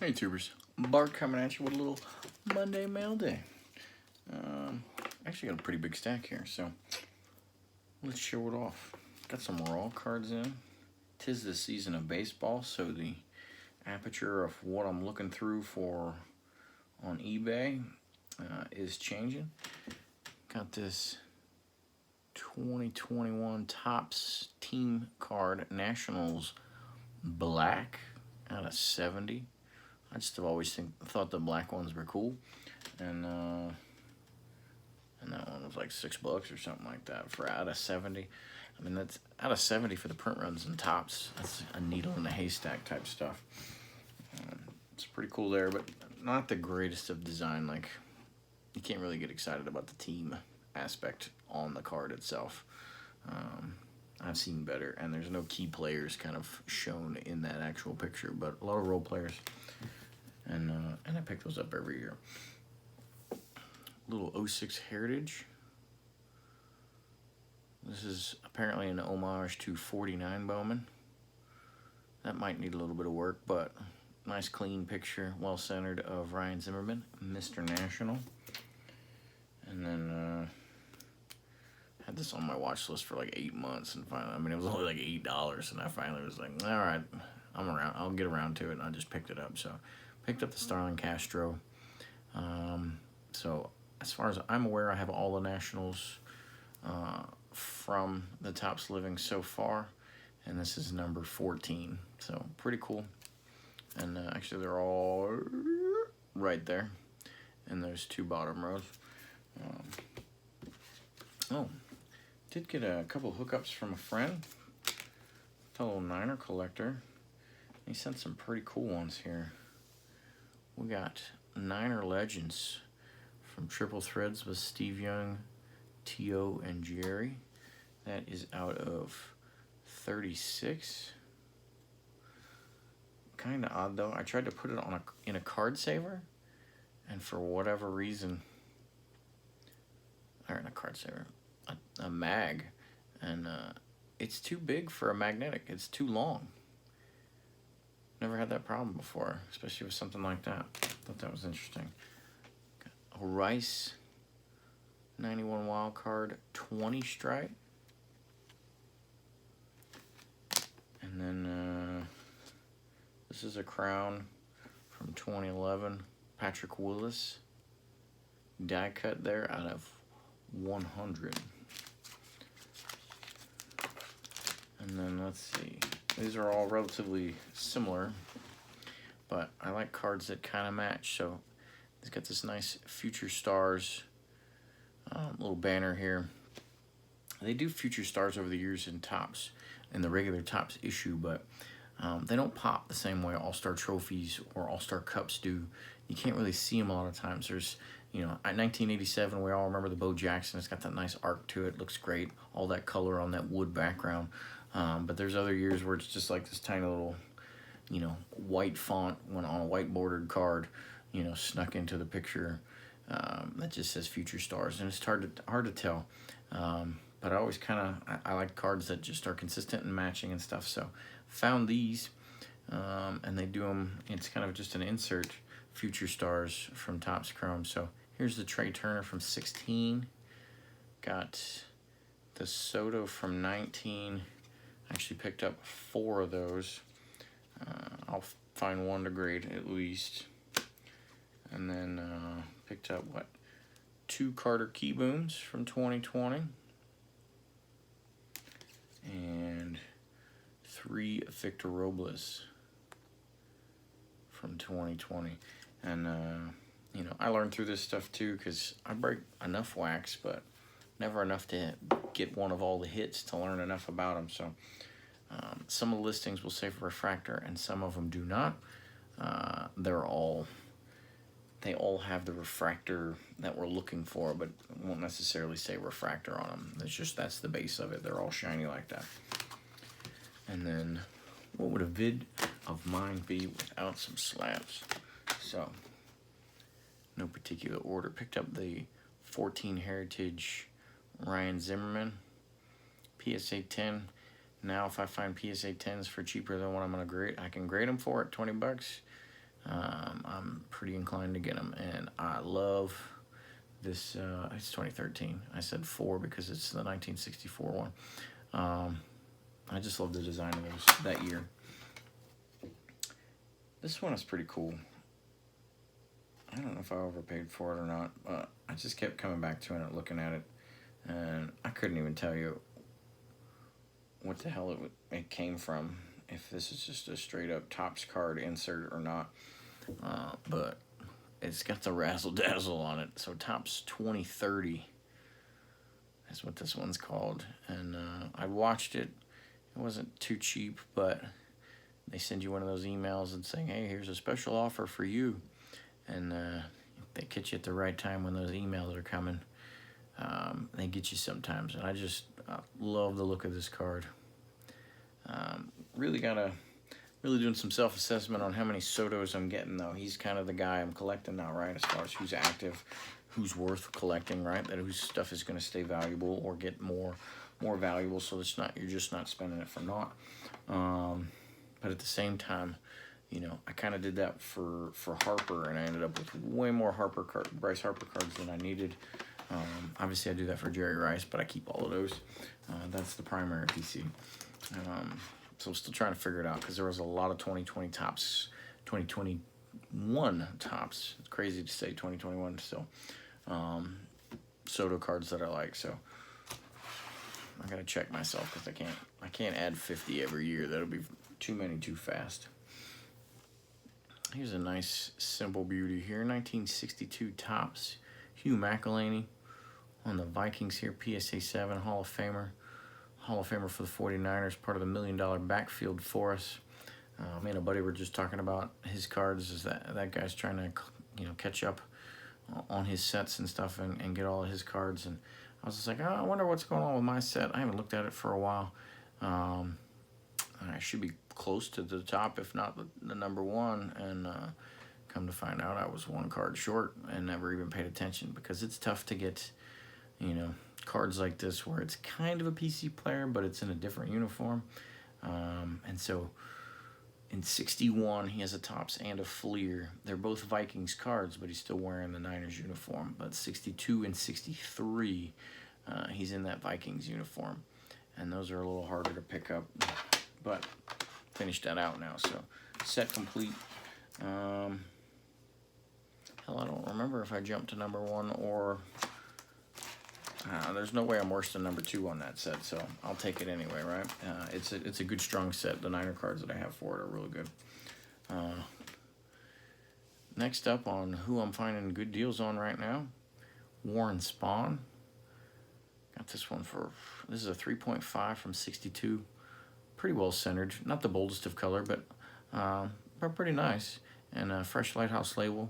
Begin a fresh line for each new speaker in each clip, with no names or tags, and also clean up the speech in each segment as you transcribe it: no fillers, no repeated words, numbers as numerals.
Hey tubers, Bart coming at you with a little Monday mail day. Actually got a pretty big stack here, so let's show it off. Got some raw cards in. 'Tis the season of baseball, so the aperture of what I'm looking through for on eBay is changing. Got this 2021 Topps Team Card Nationals Black out of 70. I just have always thought the black ones were cool, and that one was like $6 or something like that for out of 70. I mean, that's out of 70 for the print runs and Topps. That's a needle in a haystack type stuff. It's pretty cool there, but not the greatest of design. Like, you can't really get excited about the team aspect on the card itself. I've seen better, and there's no key players kind of shown in that actual picture, but a lot of role players. And I pick those up every year. Little 06 Heritage. This is apparently an homage to 49 Bowman. That might need a little bit of work, but nice clean picture, well centered, of Ryan Zimmerman, Mr. National. And then had this on my watch list for like 8 months, and finally, I mean, it was only like $8, and I finally was like, all right, I'll get around to it, and I just picked it up. So picked up the Starlin Castro. So as far as I'm aware, I have all the Nationals from the Topps Living so far, and this is number 14. So pretty cool. And actually, they're all right there in those two bottom rows. Did get a couple hookups from a friend, fellow Niner collector. He sent some pretty cool ones here. We got Niner Legends from Triple Threads with Steve Young, T.O., and Jerry. That is out of 36. Kind of odd, though. I tried to put it on in a card saver, and for whatever reason, or in a card saver, a mag, and it's too big for a magnetic. It's too long. Never had that problem before, especially with something like that. Thought that was interesting. Got a Rice 91 wild card 20 stripe. And then this is a crown from 2011. Patrick Willis. Die cut there out of 100. And then let's see. These are all relatively similar, but I like cards that kind of match. So it's got this nice Future Stars little banner here. They do Future Stars over the years in Topps, in the regular Topps issue, but they don't pop the same way All-Star Trophies or All-Star Cups do. You can't really see them a lot of times. There's, you know, at 1987, we all remember the Bo Jackson. It's got that nice arc to it. Looks great. All that color on that wood background. But there's other years where it's just like this tiny little, you know, white font when on a white bordered card, you know, snuck into the picture. That just says Future Stars, and it's hard to tell. But I always I like cards that just are consistent and matching and stuff. So found these, and they do them. It's kind of just an insert Future Stars from Topps Chrome. So here's the Trey Turner from 16. Got the Soto from 19. Actually picked up 4 of those. I'll find one to grade at least. And then picked up, 2 Carter Key Booms from 2020. And 3 Victor Robles from 2020. And, you know, I learned through this stuff too, because I break enough wax, but never enough to get one of all the hits to learn enough about them. So some of the listings will say refractor, and some of them do not. They all have the refractor that we're looking for, but won't necessarily say refractor on them. It's just, that's the base of it. They're all shiny like that. And then what would a vid of mine be without some slabs? So no particular order. Picked up the 14 Heritage Ryan Zimmerman PSA 10. Now if I find PSA 10s for cheaper than what I'm gonna grade, I can grade them for at 20 bucks. I'm pretty inclined to get them, and I love this. It's 2013. I said 4 because it's the 1964 one. I just love the design of those that year. This one is pretty cool. I don't know if I overpaid for it or not, but I just kept coming back to it, looking at it, and I couldn't even tell you what the hell it came from, if this is just a straight up Topps card insert or not. But it's got the razzle dazzle on it. So Topps 2030 is what this one's called. And I watched it. It wasn't too cheap, but they send you one of those emails and saying, hey, here's a special offer for you. And they catch you at the right time when those emails are coming. They get you sometimes. And I just love the look of this card. Really doing some self-assessment on how many Sotos I'm getting, though. He's kind of the guy I'm collecting now, right? As far as who's active, who's worth collecting, right? That whose stuff is going to stay valuable or get more valuable, so it's not, you're just not spending it for naught. But at the same time, you know, I kind of did that for Harper, and I ended up with way more Bryce Harper cards than I needed. Obviously, I do that for Jerry Rice, but I keep all of those. That's the primary PC. So I'm still trying to figure it out, because there was a lot of 2020 Topps, 2021 Topps. It's crazy to say 2021 still. Soto cards that I like, so I gotta check myself, because I can't add 50 every year. That'll be too many too fast. Here's a nice simple beauty here. 1962 Topps. Hugh McElhaney on the Vikings here. PSA 7 Hall of Famer. Hall of Famer for the 49ers. Part of the $1 million backfield for us. Me and a buddy were just talking about his cards. Is that guy's trying to, you know, catch up on his sets and stuff, and get all of his cards. And I was just like, oh, I wonder what's going on with my set. I haven't looked at it for a while. I should be close to the top, if not the number one. And come to find out, I was one card short and never even paid attention, because it's tough to get, you know, cards like this where it's kind of a PC player, but it's in a different uniform. And so in 61, he has a Topps and a Fleer. They're both Vikings cards, but he's still wearing the Niners uniform. But 62 and 63, he's in that Vikings uniform. And those are a little harder to pick up. But finished that out now, so set complete. Hell, I don't remember if I jumped to number 1 or... there's no way I'm worse than number 2 on that set, so I'll take it anyway, right? It's a good, strong set. The Niner cards that I have for it are really good. Next up on who I'm finding good deals on right now, Warren Spahn. Got this one for, this is a 3.5 from 62. Pretty well centered. Not the boldest of color, but pretty nice. And a fresh Lighthouse label.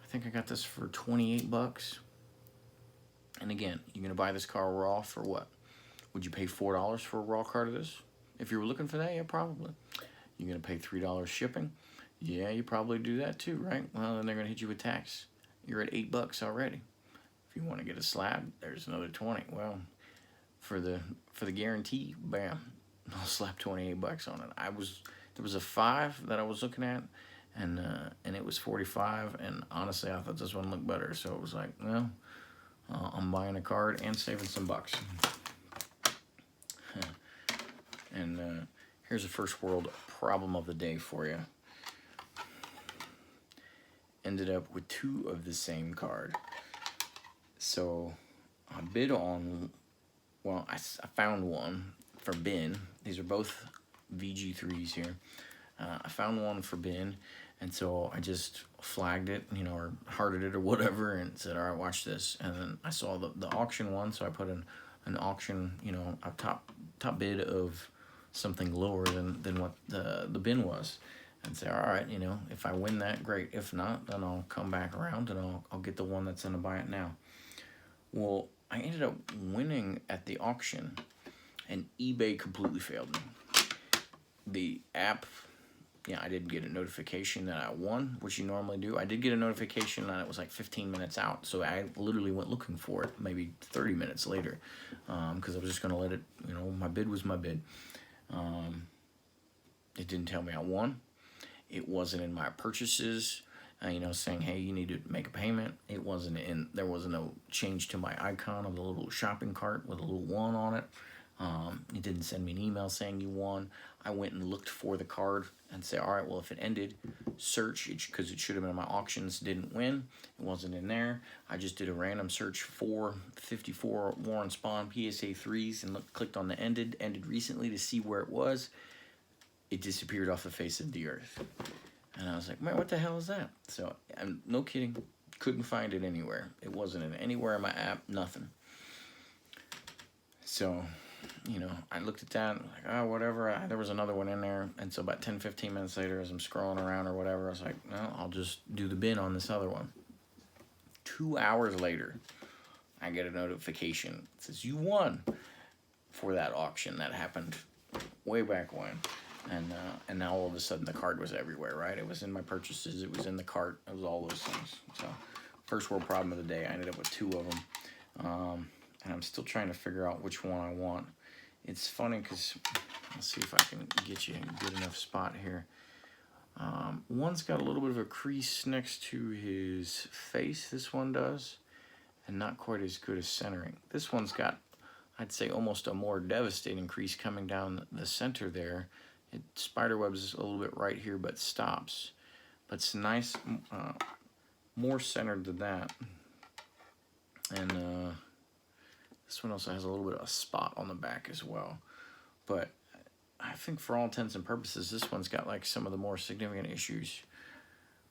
I think I got this for 28 bucks. And again, you're going to buy this car raw for what? Would you pay $4 for a raw card of this? If you were looking for that, yeah, probably. You're going to pay $3 shipping? Yeah, you probably do that too, right? Well, then they're going to hit you with tax. You're at 8 bucks already. If you want to get a slab, there's another 20. Well, for the guarantee, bam, I'll slap 28 bucks on it. There was a 5 that I was looking at, and it was 45, and honestly, I thought this one looked better, so it was like, well, I'm buying a card and saving some bucks. And here's a first world problem of the day for you. Ended up with 2 of the same card. So I bid on, well, I found one for bin. These are both VG3s here. I found one for bin, and so I just flagged it, you know, or hearted it or whatever, and said, all right, watch this. And then I saw the auction one, so I put an auction, you know, a top bid of something lower than what the bin was, and say, all right, you know, if I win that, great. If not, then I'll come back around and I'll get the one that's gonna buy it now. Well, I ended up winning at the auction, and eBay completely failed me. The app, yeah, I didn't get a notification that I won, which you normally do. I did get a notification, and it was like 15 minutes out, so I literally went looking for it maybe 30 minutes later, because I was just going to let it, you know, my bid was my bid. It didn't tell me I won. It wasn't in my purchases, you know, saying, hey, you need to make a payment. It wasn't in, there was no change to my icon of the little shopping cart with a little 1 on it. It didn't send me an email saying you won. I went and looked for the card and say, all right, well, if it ended, search, because it should have been in my auctions, didn't win. It wasn't in there. I just did a random search for 54 Warren Spahn PSA 3s and clicked on the ended recently to see where it was. It disappeared off the face of the earth. And I was like, man, what the hell is that? So, I'm no kidding, couldn't find it anywhere. It wasn't in anywhere in my app, nothing. So, you know, I looked at that, like, oh, whatever. There was another one in there. And so about 10, 15 minutes later, as I'm scrolling around or whatever, I was like, no, I'll just do the bin on this other one. 2 hours later, I get a notification. It says, you won for that auction. That happened way back when. And now all of a sudden the card was everywhere, right? It was in my purchases. It was in the cart. It was all those things. So, first world problem of the day. I ended up with 2 of them. And I'm still trying to figure out which one I want. It's funny because, let's see if I can get you in a good enough spot here. One's got a little bit of a crease next to his face, this one does, and not quite as good as centering. This one's got, I'd say, almost a more devastating crease coming down the center there. It spiderwebs a little bit right here, but stops. But it's nice, more centered than that. And this one also has a little bit of a spot on the back as well. But I think for all intents and purposes, this one's got like some of the more significant issues.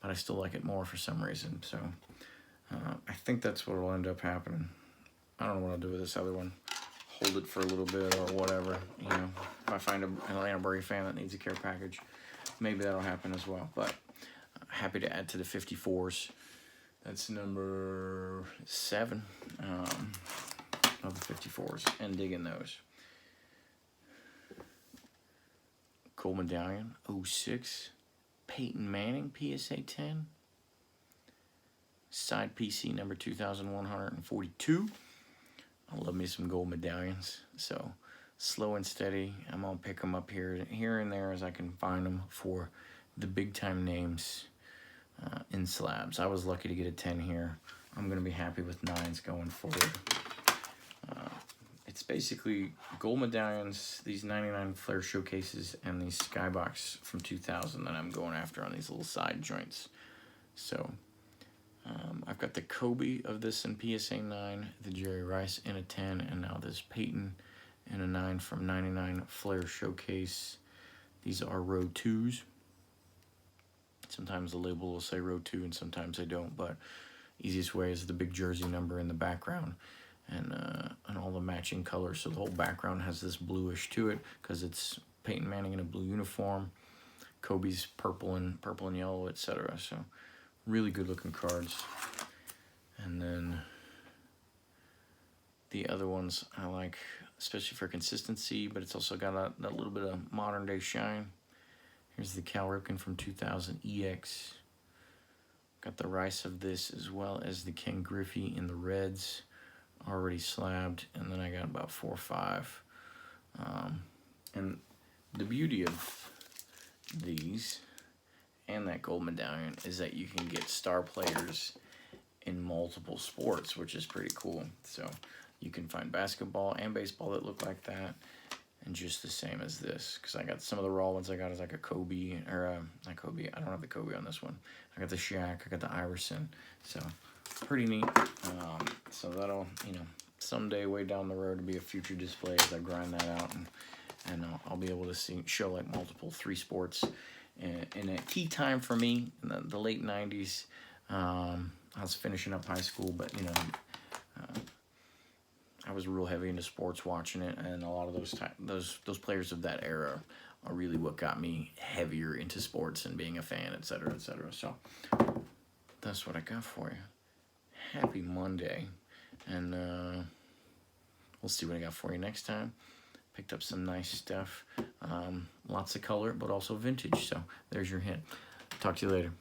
But I still like it more for some reason. So I think that's what will end up happening. I don't know what I'll do with this other one. Hold it for a little bit or whatever. You know, if I find an Atlanta Braves fan that needs a care package, maybe that'll happen as well. But happy to add to the 54s. That's number 7 of the 54s, and digging those. Gold medallion, 06. Peyton Manning, PSA 10. Side PC number 2142. I love me some gold medallions. So slow and steady. I'm gonna pick them up here and there as I can find them for the big time names in slabs. I was lucky to get a 10 here. I'm gonna be happy with 9s going forward. It's basically gold medallions, these 99 Flair showcases, and these skybox from 2000 that I'm going after on these little side joints. So I've got the Kobe of this in PSA 9, the Jerry Rice in a 10, and now this Peyton in a 9 from 99 Flair showcase. These are row 2s. Sometimes the label will say row 2 and sometimes they don't, but easiest way is the big jersey number in the background. And all the matching colors, so the whole background has this bluish to it because it's Peyton Manning in a blue uniform, Kobe's purple and yellow, etc. So really good looking cards. And then the other ones I like, especially for consistency, but it's also got that little bit of modern day shine. Here's the Cal Ripken from 2000 EX. Got the Rice of this as well as the Ken Griffey in the reds, already slabbed, and then I got about 4 or 5. And the beauty of these and that gold medallion is that you can get star players in multiple sports, which is pretty cool. So you can find basketball and baseball that look like that, and just the same as this. Because I got some of the raw ones I got is like a Kobe, or not Kobe, I don't have the Kobe on this one. I got the Shaq, I got the Iverson, so pretty neat. So that'll, you know, someday way down the road to be a future display as I grind that out, and I'll be able to show like multiple 3 sports in a key time for me in the late 90s. I was finishing up high school, but you know, I was real heavy into sports watching it, and a lot of those players of that era are really what got me heavier into sports and being a fan, etc., etc. So that's what I got for you. Happy Monday, and we'll see what I got for you next time. Picked up some nice stuff, lots of color, but also vintage. So there's your hint. Talk to you later.